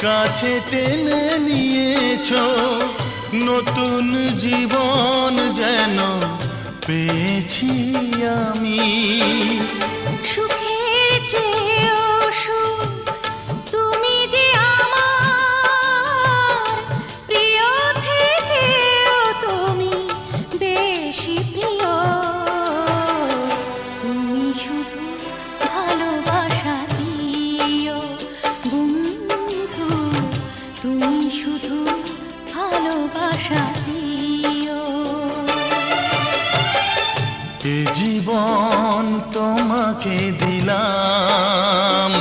কাছে টেনে নিয়েছো, নতুন জীবন যেন পেয়েছি আমি। সুখের চেয়েও সুখ তুমি যে আমার, প্রিয় থেকেও তুমি বেশি প্রিয়। তুমি শুধু ভালোবাসা দিও বন্ধু, তুমি শুধু ভালোবাসা দিও। এ জীবন তোমাকে দিলাম